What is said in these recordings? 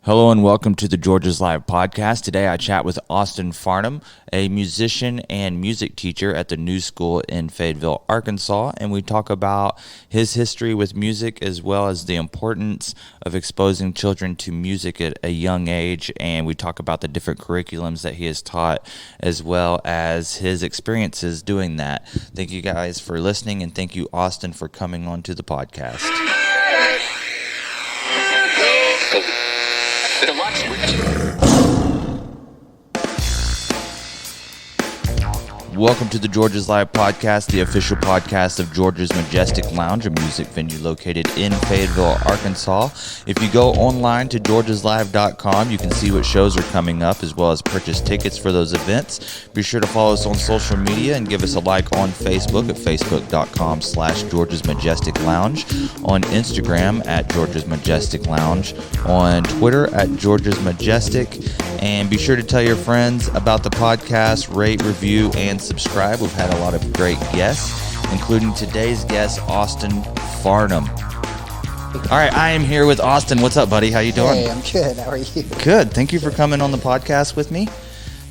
Hello and welcome to the Georgia's Live podcast. Today I chat with Austin Farnam, a musician and music teacher at the New School in Fayetteville, Arkansas, and we talk about his history with music as well as the importance of exposing children to music at a young age, and we talk about the different curriculums that he has taught as well as his experiences doing that. Thank you guys for listening, and thank you, Austin, for coming on to the podcast. Welcome to the Georgia's Live podcast, the official podcast of Georgia's Majestic Lounge, a music venue located in Fayetteville, Arkansas. If you go online to georgiaslive.com, you can see what shows are coming up as well as purchase tickets for those events. Be sure to follow us on social media and give us a like on Facebook at facebook.com/Georgia's Majestic Lounge, on Instagram at Georgia's Majestic Lounge, on Twitter at Georgia's Majestic, and be sure to tell your friends about the podcast, rate, review, and subscribe. We've had a lot of great guests, including today's guest, Austin Farnam. All right, I am here with Austin. What's up, buddy? How you doing? Hey, I'm good. How are you? Good. Thank you for coming on the podcast with me.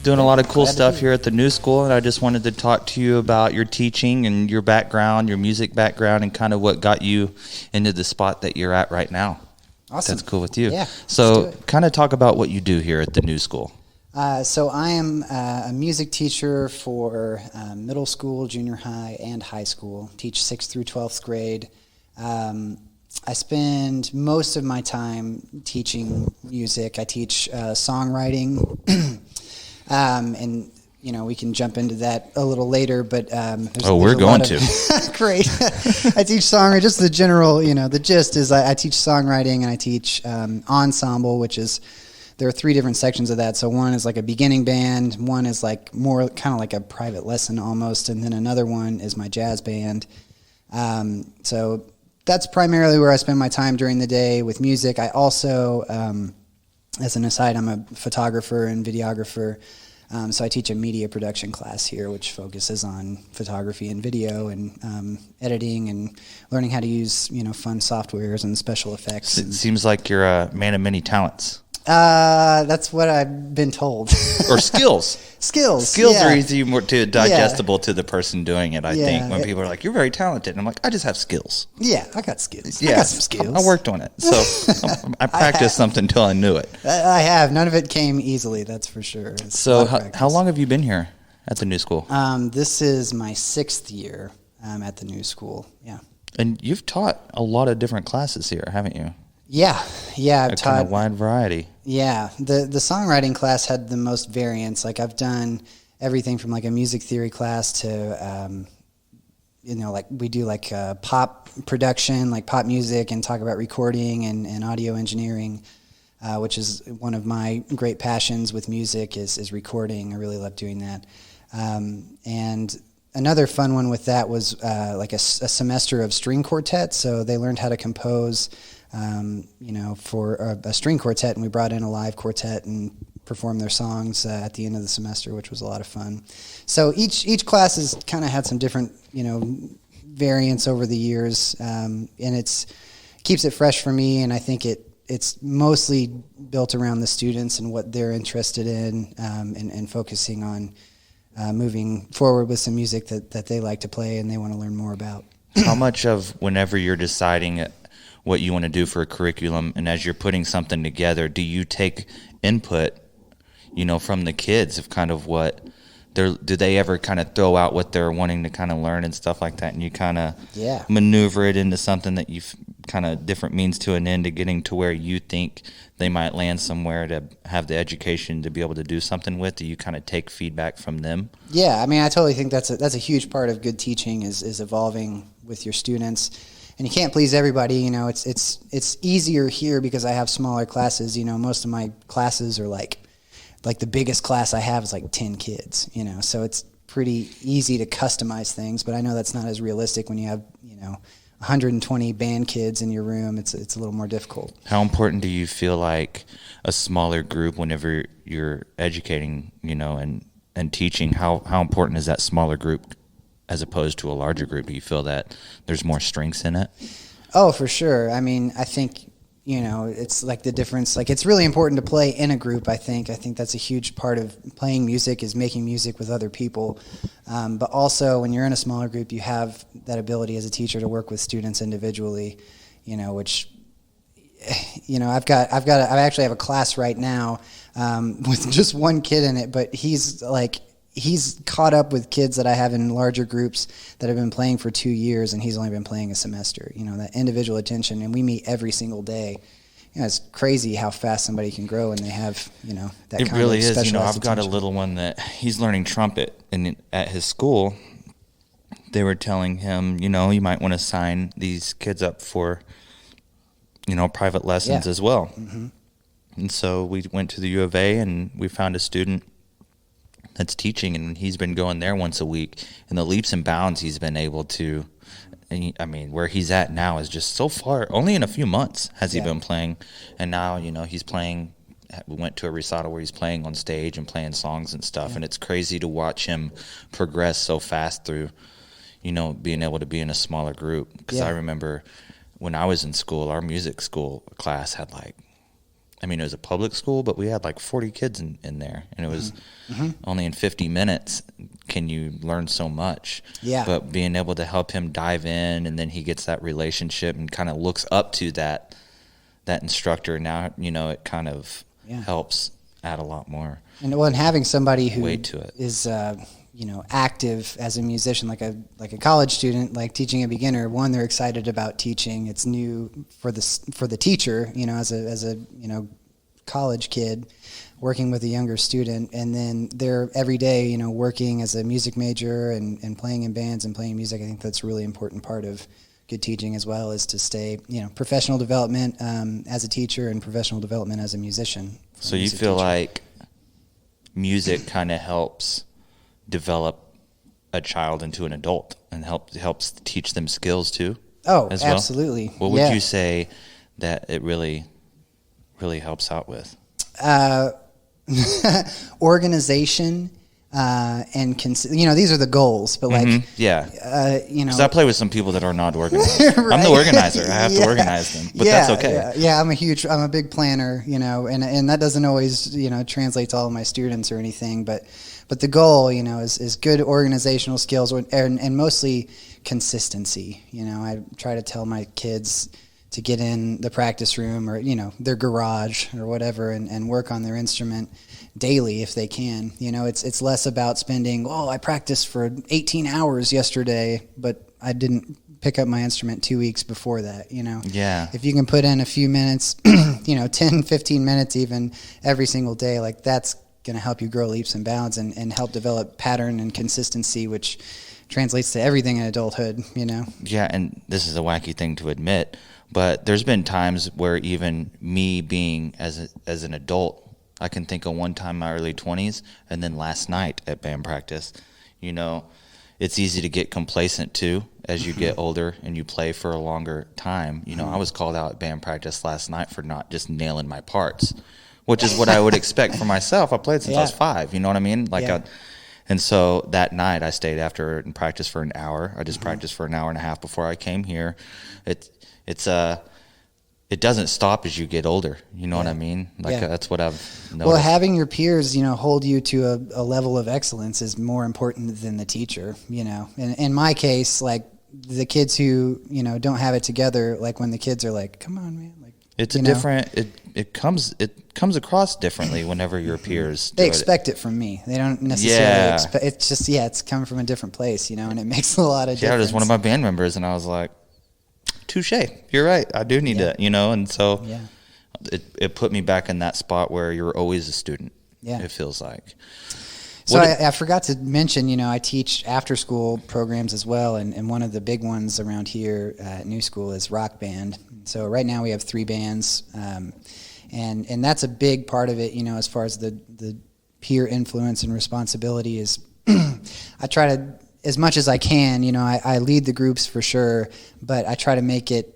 Doing a lot of cool stuff here at the New School, and I just wanted to talk to you about your teaching and your background, your music background, and kind of what got you into the spot that you're at right now. Awesome. That's cool with you. Yeah. So kind of talk about what you do here at the New School. So I am a music teacher for middle school, junior high, and high school. Teach 6th through 12th grade. I spend most of my time teaching music. I teach songwriting, and you know we can jump into that a little later. But we're going to. Great. I teach songwriting. Just the general, the gist is I teach songwriting and I teach ensemble, which is. There are 3 different sections of that. So one is like a beginning band, one is like more kind of like a private lesson almost, and then another one is my jazz band. So that's primarily where I spend my time during the day with music. I also, as an aside, I'm a photographer and videographer. So I teach a media production class here, which focuses on photography and video and editing and learning how to use, fun softwares and special effects. It seems like you're a man of many talents. That's what I've been told. Or skills. Skills yeah. Are easy more digestible to the person doing it, I think. When people are like, you're very talented. And I'm like, I just have skills. Yeah, I got skills. Yeah, I got some skills. I worked on it. So I practiced something until I knew it. I have. None of it came easily, that's for sure. So how long have you been here at the New School? This is my 6th year at the New School, yeah. And you've taught a lot of different classes here, haven't you? Yeah, I've taught kind of wide variety. Yeah, the songwriting class had the most variance. Like I've done everything from like a music theory class to, like we do like pop production, like pop music, and talk about recording and audio engineering, which is one of my great passions with music is recording. I really love doing that. And another fun one with that was like a semester of string quartet. So they learned how to compose. For a string quartet, and we brought in a live quartet and performed their songs at the end of the semester, which was a lot of fun. So each class has kind of had some different, variants over the years, and keeps it fresh for me. And I think it's mostly built around the students and what they're interested in, and focusing on moving forward with some music that they like to play and they want to learn more about. How much of whenever you're deciding what you want to do for a curriculum, and as you're putting something together, do you take input, from the kids of kind of what do they ever kind of throw out what they're wanting to kind of learn and stuff like that, and you kind of maneuver it into something that you've kind of different means to an end to getting to where you think they might land somewhere to have the education to be able to do something with? Do you kind of take feedback from them? Yeah, I mean, I totally think that's a huge part of good teaching is evolving with your students. And you can't please everybody, it's easier here because I have smaller classes. Most of my classes are like the biggest class I have is like 10 kids, so it's pretty easy to customize things, but I know that's not as realistic when you have, 120 band kids in your room. It's a little more difficult. How important do you feel like a smaller group whenever you're educating, and teaching? How important is that smaller group as opposed to a larger group? Do you feel that there's more strengths in it? Oh, for sure. I mean, I think, it's like the difference. Like, it's really important to play in a group. I think that's a huge part of playing music, is making music with other people. But also, when you're in a smaller group, you have that ability as a teacher to work with students individually. Which, I actually have a class right now with just one kid in it, but he's caught up with kids that I have in larger groups that have been playing for 2 years, and he's only been playing a semester. That individual attention, and we meet every single day. It's crazy how fast somebody can grow when they have, that kind of specialized attention. It really is. I've got a little one that he's learning trumpet, and at his school, they were telling him, you might want to sign these kids up for, private lessons as well. Mm-hmm. And so we went to the U of A, and we found a student that's teaching, and he's been going there once a week, and the leaps and bounds he's been able to, where he's at now is just so far. Only in a few months has he been playing, and now he's playing. We went to a recital where he's playing on stage and playing songs and stuff, and it's crazy to watch him progress so fast through being able to be in a smaller group. Because I remember when I was in school, our music school class had it was a public school, but we had 40 kids in there, and it was only in 50 minutes can you learn so much. Yeah. But being able to help him dive in, and then he gets that relationship and kind of looks up to that instructor. Now, it kind of helps add a lot more. And having somebody who weight to it is active as a musician, like a college student, like teaching a beginner. One, they're excited about teaching. It's new for the teacher, as a college kid working with a younger student, and then they're every day, working as a music major and playing in bands and playing music. I think that's a really important part of good teaching, as well as to stay, professional development as a teacher and professional development as a musician. So you feel like music kind of helps develop a child into an adult and helps teach them skills too? Oh, as well? Absolutely. What would you say that it really helps out with? Organization, and these are the goals, but because I play with some people that are not organized. Right? I'm the organizer. I have to organize them, but that's okay. I'm a big planner, and that doesn't always, translate to all of my students or anything, but the goal, is good organizational skills and mostly consistency. I try to tell my kids to get in the practice room or, their garage or whatever and work on their instrument daily if they can. It's less about spending, I practiced for 18 hours yesterday, but I didn't pick up my instrument 2 weeks before that, Yeah. If you can put in a few minutes, 10, 15 minutes even every single day, that's going to help you grow leaps and bounds and help develop pattern and consistency, which translates to everything in adulthood, Yeah, and this is a wacky thing to admit, but there's been times where even me being as an adult, I can think of one time in my early 20s, and then last night at band practice, it's easy to get complacent too as you get older and you play for a longer time. I was called out at band practice last night for not just nailing my parts, which is what I would expect for myself. I played since I was 5, you know what I mean? And so that night I stayed after and practiced for an hour. I just practiced for an hour and a half before I came here. It doesn't stop as you get older. You know what I mean? That's what I've noticed. Well, having your peers, hold you to a level of excellence is more important than the teacher, In my case, the kids who, don't have it together, when the kids are like, come on, man. It's a different, it comes across differently whenever your peers They expect it from me. They don't necessarily expect, it's just, it's coming from a different place, and it makes a lot of difference. Yeah, it was one of my band members, and I was like, touche, you're right. I do need to, and so it put me back in that spot where you're always a student. Yeah. It feels like. So I forgot to mention, I teach after-school programs as well, and one of the big ones around here at New School is rock band. So right now we have 3 bands, and that's a big part of it, as far as the peer influence and responsibility is. I try to, as much as I can, I lead the groups for sure, but I try to make it,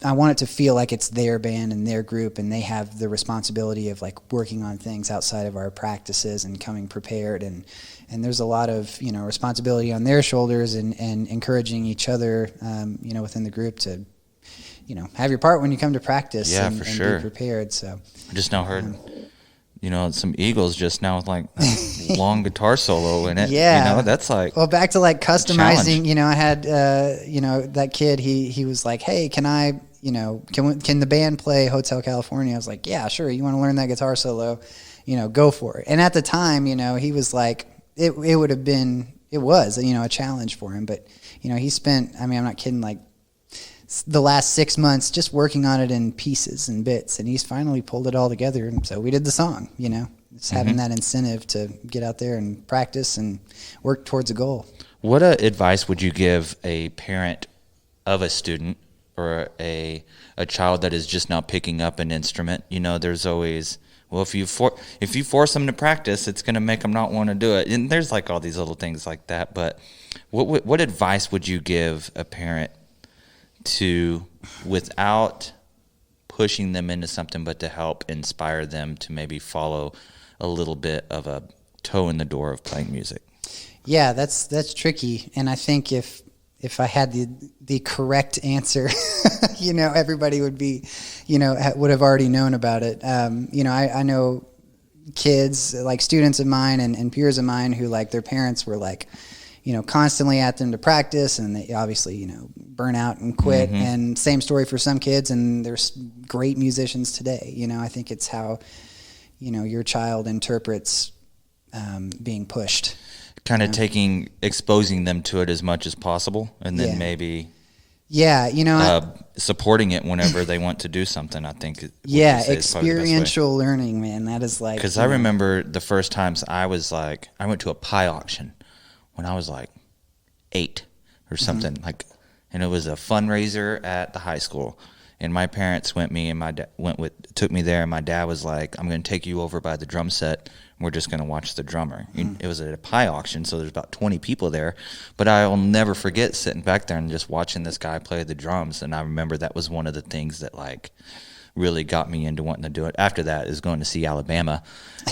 I want it to feel like it's their band and their group, and they have the responsibility of working on things outside of our practices and coming prepared, and there's a lot of responsibility on their shoulders and encouraging each other within the group to have your part when you come to practice. Yeah, and, for and sure. be prepared. So I just now heard, some Eagles just now with like a long guitar solo in it. Yeah. That's like, well, back to like customizing. challenge. I had that kid. He was like, hey, can I? Can the band play Hotel California? I was like, yeah, sure. You want to learn that guitar solo? Go for it. And at the time, he was like, it was a challenge for him. But he spent. I mean, I'm not kidding. Like the last 6 months just working on it in pieces and bits, and he's finally pulled it all together. And so we did the song. Just having that incentive to get out there and practice and work towards a goal. What advice would you give a parent of a student or a child that is just now picking up an instrument? There's always, well, if you force them to practice, it's going to make them not want to do it. And there's like all these little things like that. But what advice would you give a parent to, without pushing them into something, but to help inspire them to maybe follow a little bit of a toe in the door of playing music? Yeah, that's tricky. And I think if I had the correct answer, everybody would be, would have already known about it. I know kids, like students of mine and peers of mine who like their parents were like, constantly at them to practice, and they obviously, burn out and quit. Mm-hmm. And same story for some kids, and there's great musicians today. I think it's how, your child interprets being pushed. Kind of exposing them to it as much as possible, and then maybe supporting it whenever they want to do something. I think experiential learning, man. That is like, because I remember the first times I went to a pie auction when I was like 8 or something, and it was a fundraiser at the high school. And my parents took me there, and my dad was like, I'm going to take you over by the drum set, and we're just going to watch the drummer. It was at a pie auction, so there's about 20 people there. But I'll never forget sitting back there and just watching this guy play the drums. And I remember that was one of the things that like really got me into wanting to do it. After that is going to see Alabama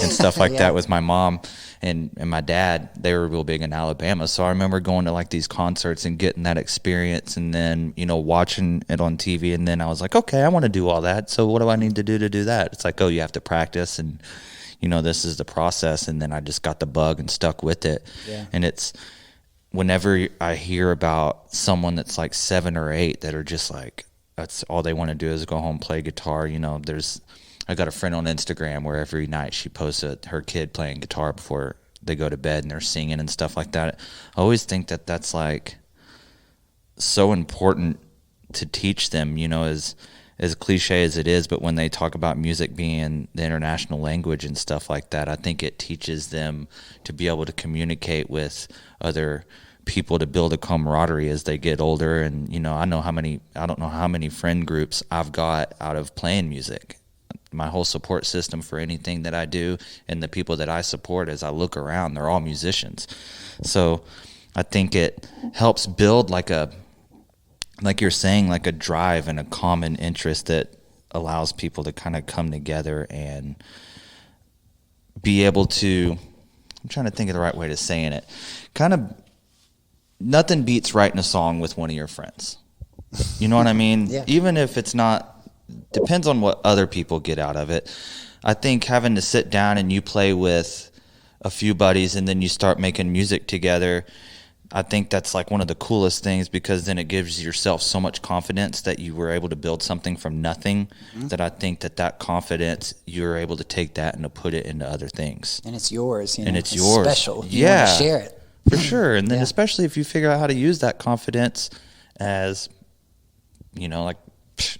and stuff like that with my mom and my dad. They were real big in Alabama. So I remember going to like these concerts and getting that experience, and then, watching it on TV. And then I was like, okay, I want to do all that. So what do I need to do that? It's like, oh, you have to practice, and, this is the process. And then I just got the bug and stuck with it. Yeah. And it's, whenever I hear about someone that's like 7 or 8 that are just like, that's all they want to do is go home, play guitar. I got a friend on Instagram where every night she posts her kid playing guitar before they go to bed, and they're singing and stuff like that. I always think that that's like so important to teach them, as cliche as it is. But when they talk about music being the international language and stuff like that, I think it teaches them to be able to communicate with other people, to build a camaraderie as they get older. And I don't know how many friend groups I've got out of playing music. My whole support system for anything that I do, and the people that I support, as I look around, they're all musicians. So I think it helps build like you're saying, like a drive and a common interest that allows people to kind of come together and be able to, I'm trying to think of the right way to saying it, kind of, nothing beats writing a song with one of your friends. You know what I mean? Yeah. Even if it's not, depends on what other people get out of it. I think having to sit down and you play with a few buddies and then you start making music together, I think that's like one of the coolest things, because then it gives yourself so much confidence that you were able to build something from nothing. Mm-hmm. That I think that confidence, you're able to take that and to put it into other things. And it's yours. And it's yours. Special. You want to share it. For sure. And then especially if you figure out how to use that confidence as, like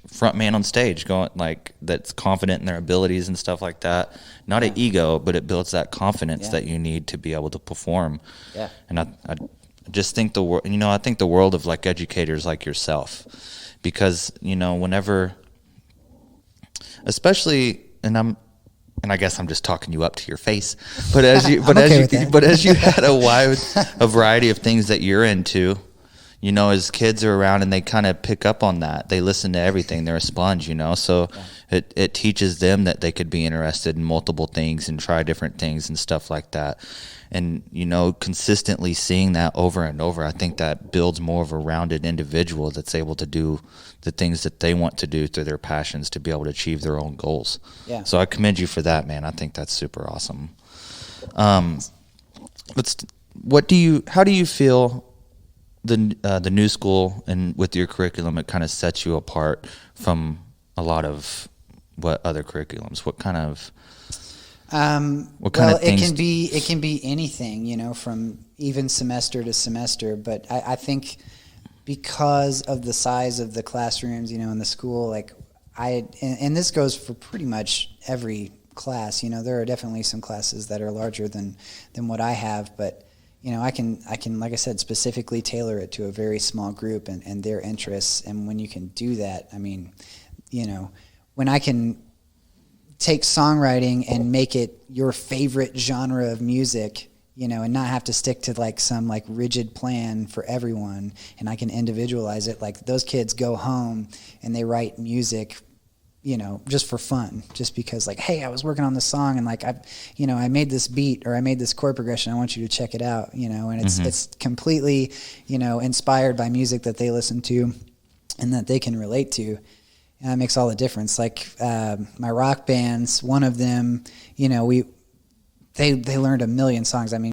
front man on stage, going like that's confident in their abilities and stuff like that. Not an ego, but it builds that confidence that you need to be able to perform. Yeah. And I just think I think the world of like educators like yourself, because, whenever, especially, and I guess I'm just talking you up to your face, but as you had a variety of things that you're into, you know, as kids are around and they kind of pick up on that. They listen to everything. They're a sponge, you know, so it teaches them that they could be interested in multiple things and try different things and stuff like that. And, you know, consistently seeing that over and over, I think that builds more of a rounded individual that's able to do the things that they want to do through their passions to be able to achieve their own goals. Yeah. So I commend you for that, man. I think that's super awesome. How do you feel the new school and with your curriculum, it kind of sets you apart from a lot of what other curriculums? What kind of things? It can be anything, you know, from even semester to semester. But I think because of the size of the classrooms, you know, in the school, like and this goes for pretty much every class. You know, there are definitely some classes that are larger than what I have, but you know, I can, like I said, specifically tailor it to a very small group and their interests. And when you can do that, I mean, you know, when I can take songwriting and make it your favorite genre of music, you know, and not have to stick to like some like rigid plan for everyone, and I can individualize it. Like those kids go home and they write music, you know, just for fun, just because like, hey, I was working on this song and like I made this beat or I made this chord progression. I want you to check it out, you know, and it's completely, you know, inspired by music that they listen to and that they can relate to. And that makes all the difference. Like my rock bands, one of them, you know, they learned a million songs. I mean,